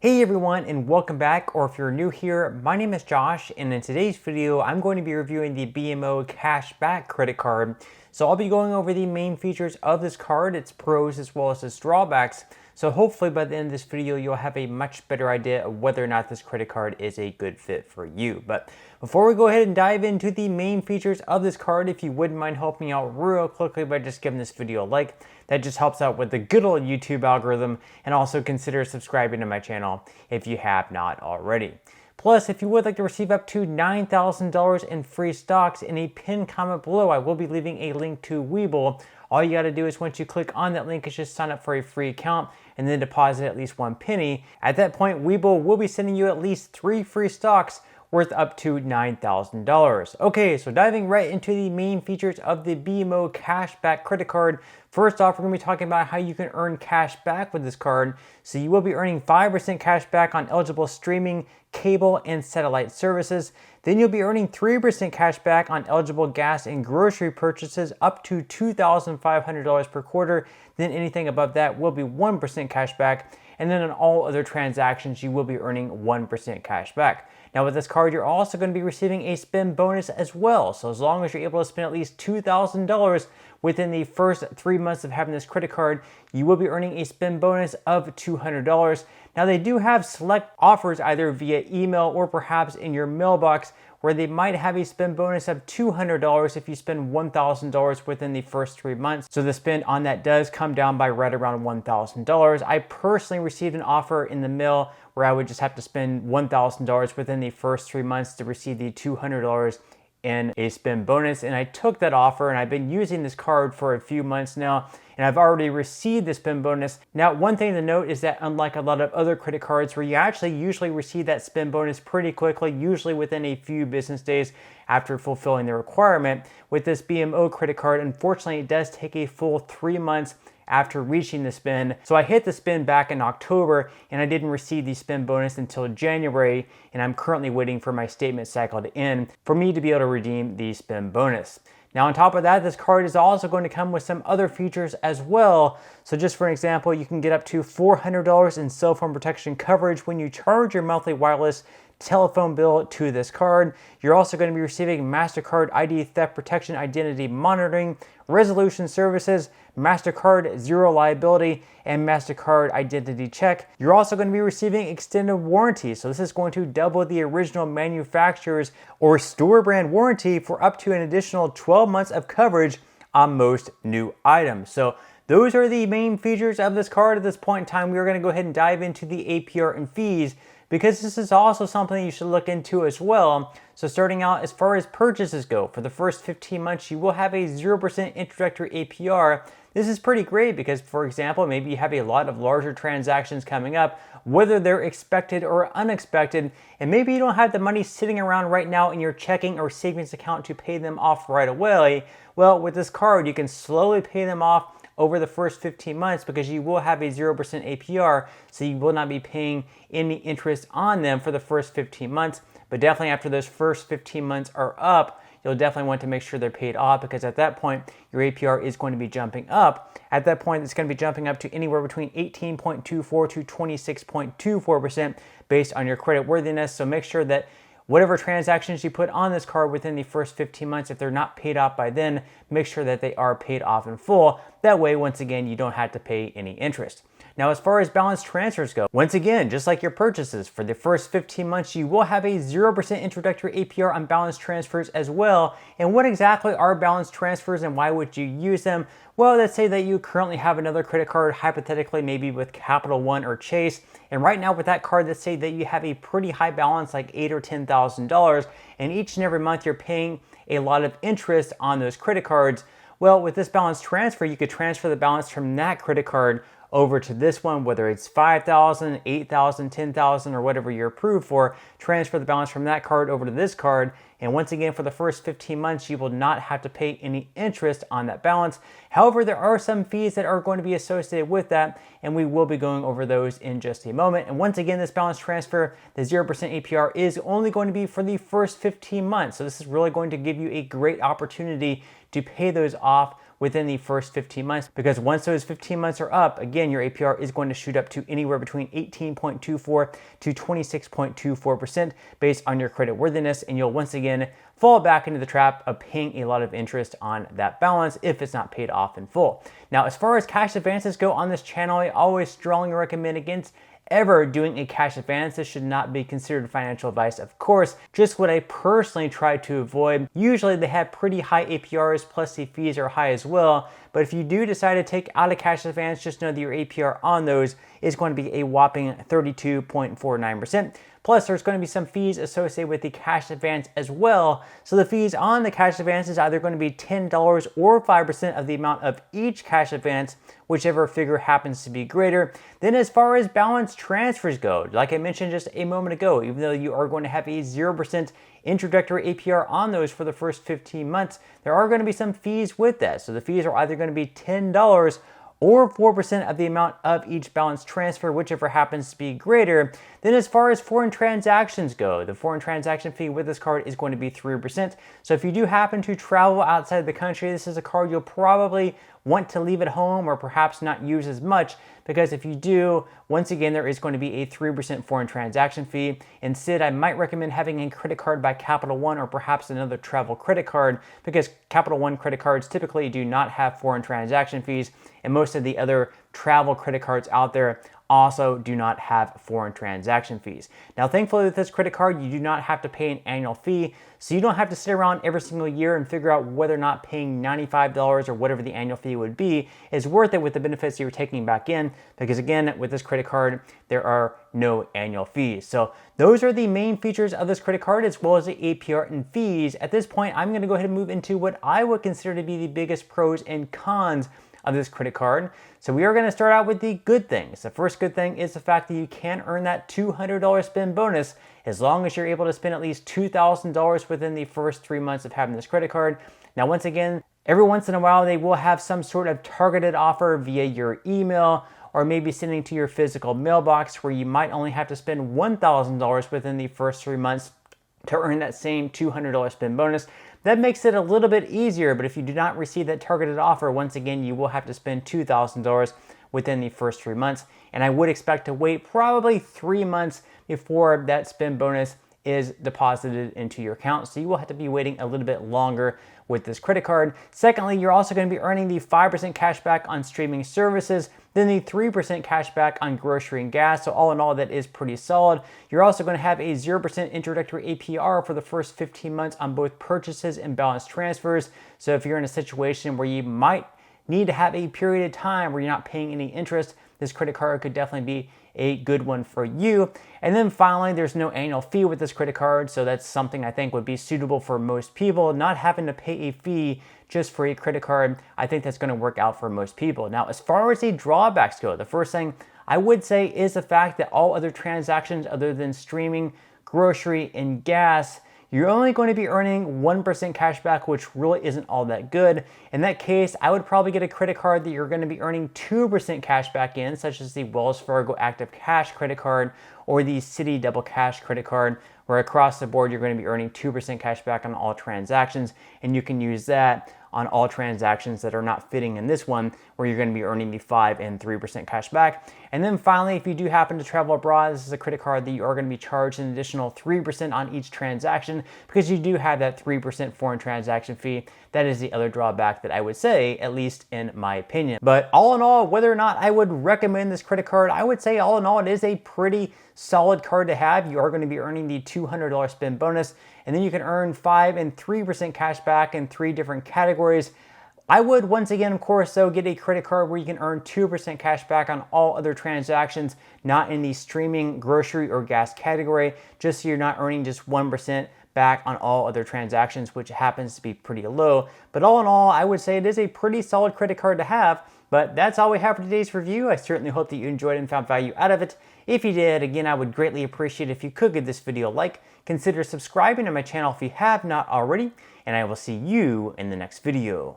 Hey everyone, and welcome back, or if you're new here, my name is Josh, and in today's video I'm going to be reviewing the BMO cashback credit card. So I'll be going over the main features of this card, its pros as well as its drawbacks. So hopefully by the end of this video you'll have a much better idea of whether or not this credit card is a good fit for you. But before we go ahead and dive into the main features of this card, if you wouldn't mind helping me out real quickly by just giving this video a like, that just helps out with the good old YouTube algorithm, and also consider subscribing to my channel if you have not already. Plus, if you would like to receive up to $9,000 in free stocks, in a pinned comment below, I will be leaving a link to Webull. All you got to do is once you click on that link is just sign up for a free account and then deposit at least one penny. At that point, Webull will be sending you at least 3 free stocks worth up to $9,000. Okay, so diving right into the main features of the BMO cashback credit card. First off, we're going to be talking about how you can earn cash back with this card. So you will be earning 5% cash back on eligible streaming, cable, and satellite services. Then you'll be earning 3% cash back on eligible gas and grocery purchases up to $2,500 per quarter. Then anything above that will be 1% cash back. And then on all other transactions, you will be earning 1% cash back. Now with this card, you're also going to be receiving a spend bonus as well. So as long as you're able to spend at least $2,000 within the first 3 months of having this credit card, you will be earning a spend bonus of $200. Now they do have select offers either via email or perhaps in your mailbox, where they might have a spend bonus of $200 if you spend $1,000 within the first 3 months. So the spend on that does come down by right around $1,000. I personally received an offer in the mail where I would just have to spend $1,000 within the first 3 months to receive the $200 in a spend bonus, and I took that offer, and I've been using this card for a few months now, and I've already received the spend bonus. Now, one thing to note is that unlike a lot of other credit cards where you actually usually receive that spend bonus pretty quickly, usually within a few business days after fulfilling the requirement, with this BMO credit card, unfortunately, it does take a full 3 months after reaching the spend. So I hit the spend back in October, and I didn't receive the spend bonus until January, and I'm currently waiting for my statement cycle to end for me to be able to redeem the spend bonus. Now on top of that, this card is also going to come with some other features as well. So just for an example, you can get up to $400 in cell phone protection coverage when you charge your monthly wireless telephone bill to this card. You're also going to be receiving MasterCard ID theft protection identity monitoring, resolution services, MasterCard zero liability, and MasterCard identity check. You're also going to be receiving extended warranty. So this is going to double the original manufacturer's or store brand warranty for up to an additional 12 months of coverage on most new items. So those are the main features of this card. At this point in time, we are going to go ahead and dive into the APR and fees, because this is also something you should look into as well. So starting out, as far as purchases go, for the first 15 months, you will have a 0% introductory APR. This is pretty great because, for example, maybe you have a lot of larger transactions coming up, whether they're expected or unexpected, and maybe you don't have the money sitting around right now in your checking or savings account to pay them off right away. Well, with this card, you can slowly pay them off over the first 15 months because you will have a 0% APR, so you will not be paying any interest on them for the first 15 months. But definitely after those first 15 months are up, you'll definitely want to make sure they're paid off, because at that point, your APR is going to be jumping up. At that point, it's going to be jumping up to anywhere between 18.24 to 26.24% based on your credit worthiness. So make sure that whatever transactions you put on this card within the first 15 months, if they're not paid off by then, make sure that they are paid off in full. That way, once again, you don't have to pay any interest. Now, as far as balance transfers go, once again, just like your purchases, for the first 15 months, you will have a 0% introductory APR on balance transfers as well. And what exactly are balance transfers and why would you use them? Well, let's say that you currently have another credit card, hypothetically maybe with Capital One or Chase, and right now with that card, let's say that you have a pretty high balance, like $8,000 or $10,000, and each and every month you're paying a lot of interest on those credit cards. Well, with this balance transfer, you could transfer the balance from that credit card over to this one, whether it's $5,000, $8,000, $10,000, or whatever you're approved for. Transfer the balance from that card over to this card, and once again, for the first 15 months, you will not have to pay any interest on that balance. However, there are some fees that are going to be associated with that, and we will be going over those in just a moment. And once again, this balance transfer, the 0% APR, is only going to be for the first 15 months. So this is really going to give you a great opportunity to pay those off within the first 15 months, because once those 15 months are up, again, your APR is going to shoot up to anywhere between 18.24 to 26.24% based on your credit worthiness, and you'll once again fall back into the trap of paying a lot of interest on that balance if it's not paid off in full. Now, as far as cash advances go on this channel, I always strongly recommend against ever doing a cash advance. This should not be considered financial advice, of course, just what I personally try to avoid. Usually they have pretty high APRs, plus the fees are high as well. But if you do decide to take out a cash advance, just know that your APR on those is going to be a whopping 32.49%. Plus, there's going to be some fees associated with the cash advance as well. So the fees on the cash advance is either going to be $10 or 5% of the amount of each cash advance, whichever figure happens to be greater. Then as far as balance transfers go, like I mentioned just a moment ago, even though you are going to have a 0% introductory APR on those for the first 15 months, there are going to be some fees with that. So the fees are either going to be $10 or 4% of the amount of each balance transfer, whichever happens to be greater. Then as far as foreign transactions go, the foreign transaction fee with this card is going to be 3%. So if you do happen to travel outside the country, this is a card you'll probably want to leave at home or perhaps not use as much, because if you do, once again, there is going to be a 3% foreign transaction fee. Instead, I might recommend having a credit card by Capital One or perhaps another travel credit card, because Capital One credit cards typically do not have foreign transaction fees, and most of the other travel credit cards out there also do not have foreign transaction fees. Now, thankfully with this credit card, you do not have to pay an annual fee, so you don't have to sit around every single year and figure out whether or not paying $95 or whatever the annual fee would be is worth it with the benefits you're taking back in, because again, with this credit card, there are no annual fees. So those are the main features of this credit card, as well as the APR and fees. At this point, I'm gonna go ahead and move into what I would consider to be the biggest pros and cons of this credit card. So we are going to start out with the good things. The first good thing is the fact that you can earn that $200 spend bonus as long as you're able to spend at least $2,000 within the first 3 months of having this credit card. Now, once again, every once in a while, they will have some sort of targeted offer via your email or maybe sending to your physical mailbox where you might only have to spend $1,000 within the first 3 months to earn that same $200 spend bonus. That makes it a little bit easier, but if you do not receive that targeted offer, once again, you will have to spend $2,000 within the first 3 months. And I would expect to wait probably 3 months before that spend bonus is deposited into your account. So you will have to be waiting a little bit longer with this credit card. Secondly, you're also going to be earning the 5% cash back on streaming services, then the 3% cash back on grocery and gas. So all in all, that is pretty solid. You're also going to have a 0% introductory APR for the first 15 months on both purchases and balance transfers. So if you're in a situation where you might need to have a period of time where you're not paying any interest, this credit card could definitely be a good one for you. And then finally, there's no annual fee with this credit card, so that's something I think would be suitable for most people. Not having to pay a fee just for a credit card, I think that's going to work out for most people. Now, as far as the drawbacks go, the first thing I would say is the fact that all other transactions other than streaming, grocery, and gas, you're only going to be earning 1% cash back, which really isn't all that good. In that case, I would probably get a credit card that you're going to be earning 2% cash back in, such as the Wells Fargo Active Cash credit card or the Citi Double Cash credit card, where across the board you're going to be earning 2% cash back on all transactions, and you can use that on all transactions that are not fitting in this one, where you're going to be earning the 5 and 3% cash back. And then finally, if you do happen to travel abroad, this is a credit card that you are going to be charged an additional 3% on each transaction, because you do have that 3% foreign transaction fee. That is the other drawback that I would say, at least in my opinion. But all in all, whether or not I would recommend this credit card, I would say all in all, it is a pretty solid card to have. You are going to be earning the $200 spend bonus, and then you can earn 5 and 3% cash back in 3 different categories. I would, once again, of course, though, get a credit card where you can earn 2% cash back on all other transactions, not in the streaming, grocery, or gas category, just so you're not earning just 1% back on all other transactions, which happens to be pretty low. But all in all, I would say it is a pretty solid credit card to have. But that's all we have for today's review. I certainly hope that you enjoyed and found value out of it. If you did, again, I would greatly appreciate if you could give this video a like, consider subscribing to my channel if you have not already, and I will see you in the next video.